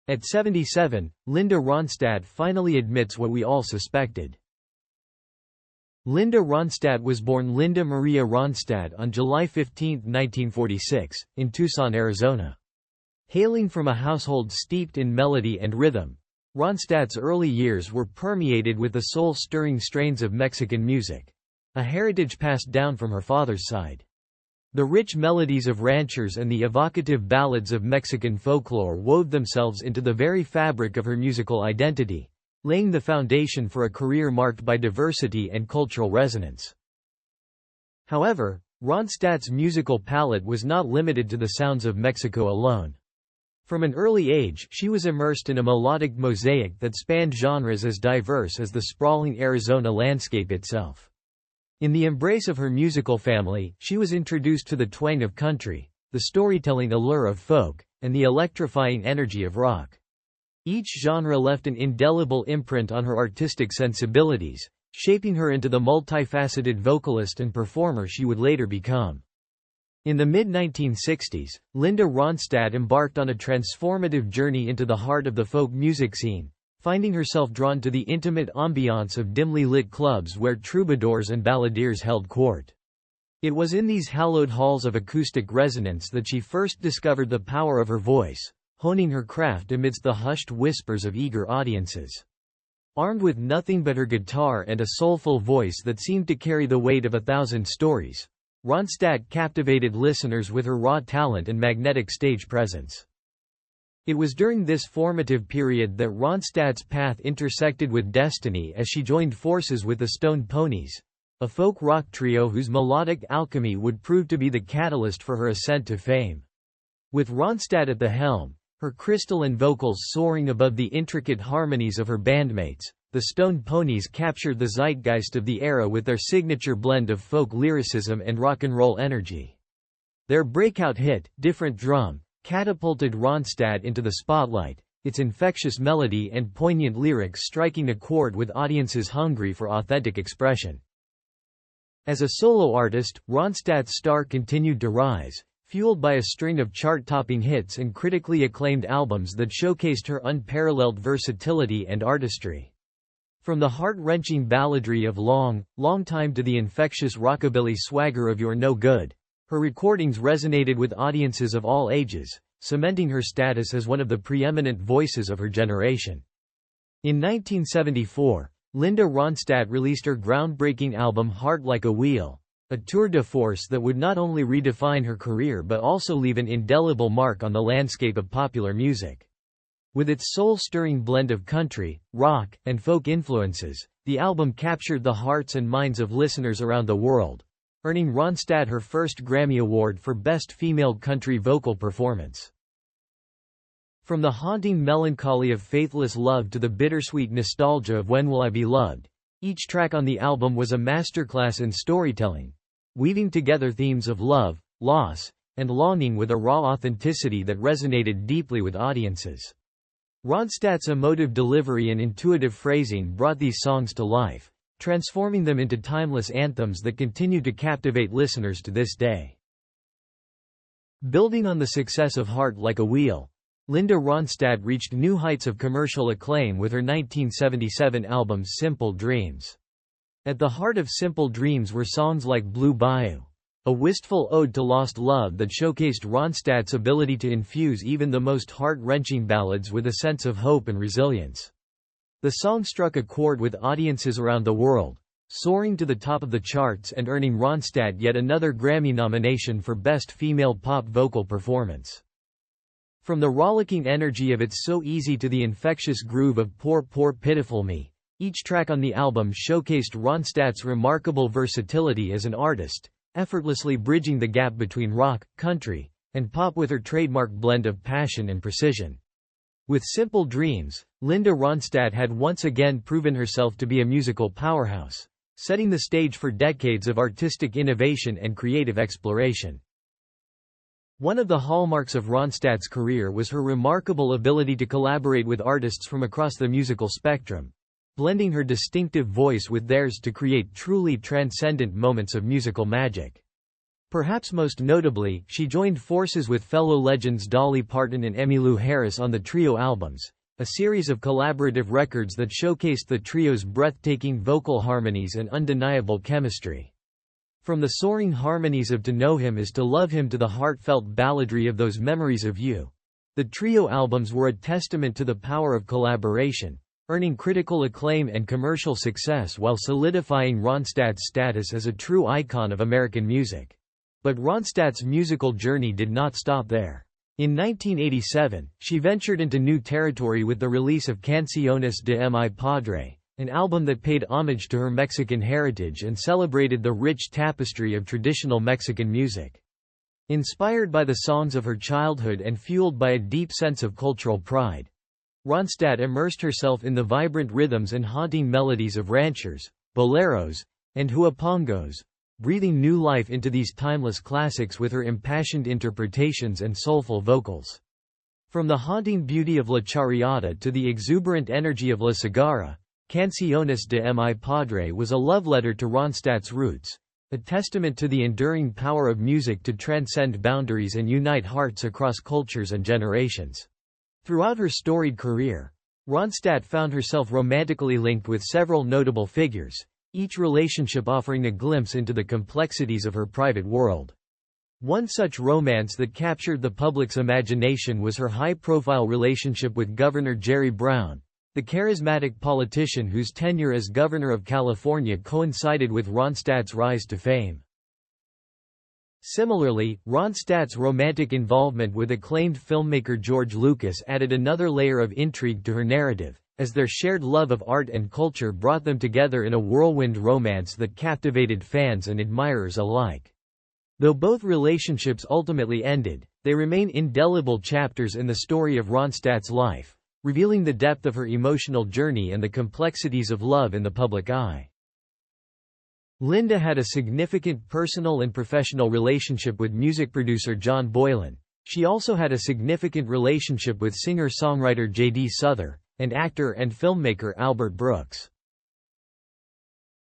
At 77, Linda Ronstadt finally admits what we all suspected. Linda Ronstadt was born Linda Maria Ronstadt on July 15, 1946, in Tucson, Arizona. Hailing from a household steeped in melody and rhythm, Ronstadt's early years were permeated with the soul-stirring strains of Mexican music, a heritage passed down from her father's side. The rich melodies of ranchers and the evocative ballads of Mexican folklore wove themselves into the very fabric of her musical identity, laying the foundation for a career marked by diversity and cultural resonance. However, Ronstadt's musical palette was not limited to the sounds of Mexico alone. From an early age, she was immersed in a melodic mosaic that spanned genres as diverse as the sprawling Arizona landscape itself. In the embrace of her musical family, she was introduced to the twang of country, the storytelling allure of folk, and the electrifying energy of rock. Each genre left an indelible imprint on her artistic sensibilities, shaping her into the multifaceted vocalist and performer she would later become. In the mid-1960s, Linda Ronstadt embarked on a transformative journey into the heart of the folk music scene, finding herself drawn to the intimate ambiance of dimly lit clubs where troubadours and balladeers held court. It was in these hallowed halls of acoustic resonance that she first discovered the power of her voice, honing her craft amidst the hushed whispers of eager audiences. Armed with nothing but her guitar and a soulful voice that seemed to carry the weight of 1,000 stories, Ronstadt captivated listeners with her raw talent and magnetic stage presence. It was during this formative period that Ronstadt's path intersected with destiny as she joined forces with the Stone Ponies, a folk rock trio whose melodic alchemy would prove to be the catalyst for her ascent to fame. With Ronstadt at the helm, her crystalline vocals soaring above the intricate harmonies of her bandmates, the Stone Ponies captured the zeitgeist of the era with their signature blend of folk lyricism and rock and roll energy. Their breakout hit, Different Drum, catapulted Ronstadt into the spotlight, its infectious melody and poignant lyrics striking a chord with audiences hungry for authentic expression. As a solo artist, Ronstadt's star continued to rise, fueled by a string of chart-topping hits and critically acclaimed albums that showcased her unparalleled versatility and artistry. From the heart-wrenching balladry of Long, Long Time to the infectious rockabilly swagger of You're No Good, her recordings resonated with audiences of all ages, cementing her status as one of the preeminent voices of her generation. In 1974, Linda Ronstadt released her groundbreaking album Heart Like a Wheel, a tour de force that would not only redefine her career but also leave an indelible mark on the landscape of popular music. With its soul-stirring blend of country, rock, and folk influences, the album captured the hearts and minds of listeners around the world, earning Ronstadt her first Grammy Award for Best Female Country Vocal Performance. From the haunting melancholy of faithless love to the bittersweet nostalgia of When Will I Be Loved, each track on the album was a masterclass in storytelling, weaving together themes of love, loss, and longing with a raw authenticity that resonated deeply with audiences. Ronstadt's emotive delivery and intuitive phrasing brought these songs to life, transforming them into timeless anthems that continue to captivate listeners to this day. Building on the success of Heart Like a Wheel, Linda Ronstadt reached new heights of commercial acclaim with her 1977 album Simple Dreams. At the heart of Simple Dreams were songs like Blue Bayou, a wistful ode to lost love that showcased Ronstadt's ability to infuse even the most heart-wrenching ballads with a sense of hope and resilience. The song struck a chord with audiences around the world, soaring to the top of the charts and earning Ronstadt yet another Grammy nomination for Best Female Pop Vocal Performance. From the rollicking energy of It's So Easy to the infectious groove of Poor Poor Pitiful Me, each track on the album showcased Ronstadt's remarkable versatility as an artist, effortlessly bridging the gap between rock, country, and pop with her trademark blend of passion and precision. With Simple Dreams, Linda Ronstadt had once again proven herself to be a musical powerhouse, setting the stage for decades of artistic innovation and creative exploration. One of the hallmarks of Ronstadt's career was her remarkable ability to collaborate with artists from across the musical spectrum, blending her distinctive voice with theirs to create truly transcendent moments of musical magic. Perhaps most notably, she joined forces with fellow legends Dolly Parton and Emmylou Harris on the trio albums, a series of collaborative records that showcased the trio's breathtaking vocal harmonies and undeniable chemistry. From the soaring harmonies of To Know Him Is to Love Him to the heartfelt balladry of Those Memories of You, the trio albums were a testament to the power of collaboration, earning critical acclaim and commercial success while solidifying Ronstadt's status as a true icon of American music. But Ronstadt's musical journey did not stop there. In 1987, she ventured into new territory with the release of Canciones de Mi Padre, an album that paid homage to her Mexican heritage and celebrated the rich tapestry of traditional Mexican music. Inspired by the songs of her childhood and fueled by a deep sense of cultural pride, Ronstadt immersed herself in the vibrant rhythms and haunting melodies of ranchers, boleros, and huapangos, breathing new life into these timeless classics with her impassioned interpretations and soulful vocals. From the haunting beauty of La Charreada to the exuberant energy of La Cigarra, Canciones de Mi Padre was a love letter to Ronstadt's roots, a testament to the enduring power of music to transcend boundaries and unite hearts across cultures and generations. Throughout her storied career, Ronstadt found herself romantically linked with several notable figures, each relationship offering a glimpse into the complexities of her private world. One such romance that captured the public's imagination was her high-profile relationship with Governor Jerry Brown, the charismatic politician whose tenure as governor of California coincided with Ronstadt's rise to fame. Similarly, Ronstadt's romantic involvement with acclaimed filmmaker George Lucas added another layer of intrigue to her narrative, as their shared love of art and culture brought them together in a whirlwind romance that captivated fans and admirers alike. Though both relationships ultimately ended, they remain indelible chapters in the story of Ronstadt's life, revealing the depth of her emotional journey and the complexities of love in the public eye. Linda had a significant personal and professional relationship with music producer John Boylan. She also had a significant relationship with singer-songwriter J.D. Souther, and actor and filmmaker Albert Brooks.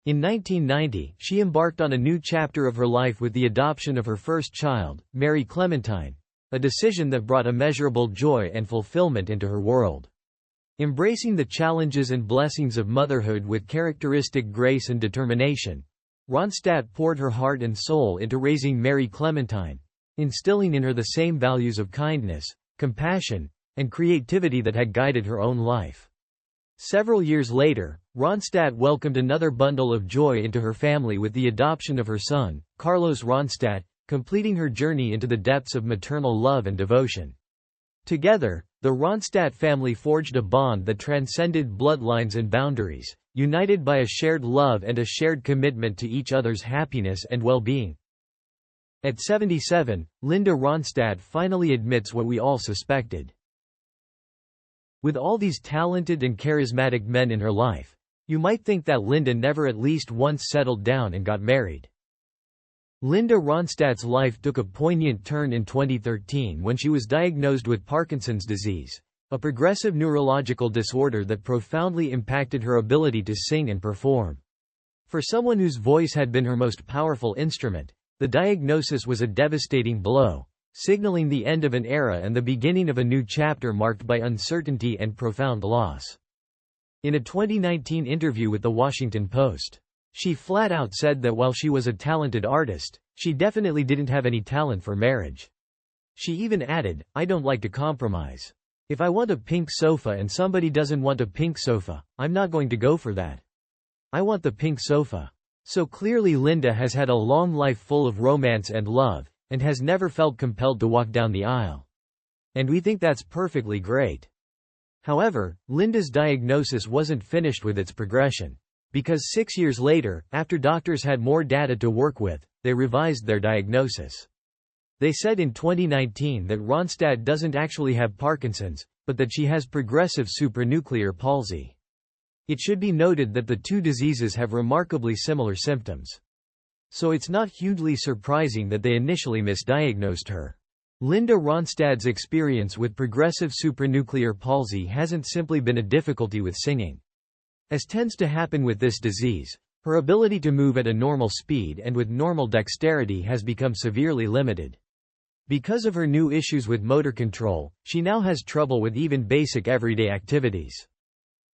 In 1990, she embarked on a new chapter of her life with the adoption of her first child, Mary Clementine, a decision that brought immeasurable joy and fulfillment into her world. Embracing the challenges and blessings of motherhood with characteristic grace and determination, Ronstadt poured her heart and soul into raising Mary Clementine, instilling in her the same values of kindness, compassion, and creativity that had guided her own life. Several years later, Ronstadt welcomed another bundle of joy into her family with the adoption of her son, Carlos Ronstadt, completing her journey into the depths of maternal love and devotion. Together, the Ronstadt family forged a bond that transcended bloodlines and boundaries, united by a shared love and a shared commitment to each other's happiness and well-being. At 77, Linda Ronstadt finally admits what we all suspected. With all these talented and charismatic men in her life, you might think that Linda never at least once settled down and got married. Linda Ronstadt's life took a poignant turn in 2013 when she was diagnosed with Parkinson's disease, a progressive neurological disorder that profoundly impacted her ability to sing and perform. For someone whose voice had been her most powerful instrument, the diagnosis was a devastating blow, signaling the end of an era and the beginning of a new chapter marked by uncertainty and profound loss. In a 2019 interview with The Washington Post, she flat out said that while she was a talented artist, she definitely didn't have any talent for marriage. She even added, "I don't like to compromise. If I want a pink sofa and somebody doesn't want a pink sofa, I'm not going to go for that. I want the pink sofa." So clearly Linda has had a long life full of romance and love, and has never felt compelled to walk down the aisle. And we think that's perfectly great. However, Linda's diagnosis wasn't finished with its progression. Because 6 years later, after doctors had more data to work with, they revised their diagnosis. They said in 2019 that Ronstadt doesn't actually have Parkinson's, but that she has progressive supranuclear palsy. It should be noted that the two diseases have remarkably similar symptoms. So it's not hugely surprising that they initially misdiagnosed her. Linda Ronstadt's experience with progressive supranuclear palsy hasn't simply been a difficulty with singing. As tends to happen with this disease, Her ability to move at a normal speed and with normal dexterity has become severely limited. Because of her new issues with motor control, she now has trouble with even basic everyday activities.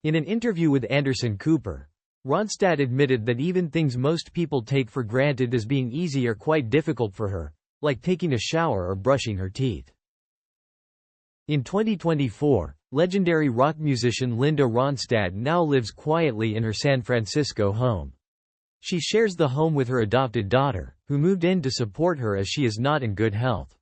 In an interview with Anderson Cooper, Ronstadt admitted that even things most people take for granted as being easy are quite difficult for her, like taking a shower or brushing her teeth. In 2024, legendary rock musician Linda Ronstadt now lives quietly in her San Francisco home. She shares the home with her adopted daughter, who moved in to support her as she is not in good health.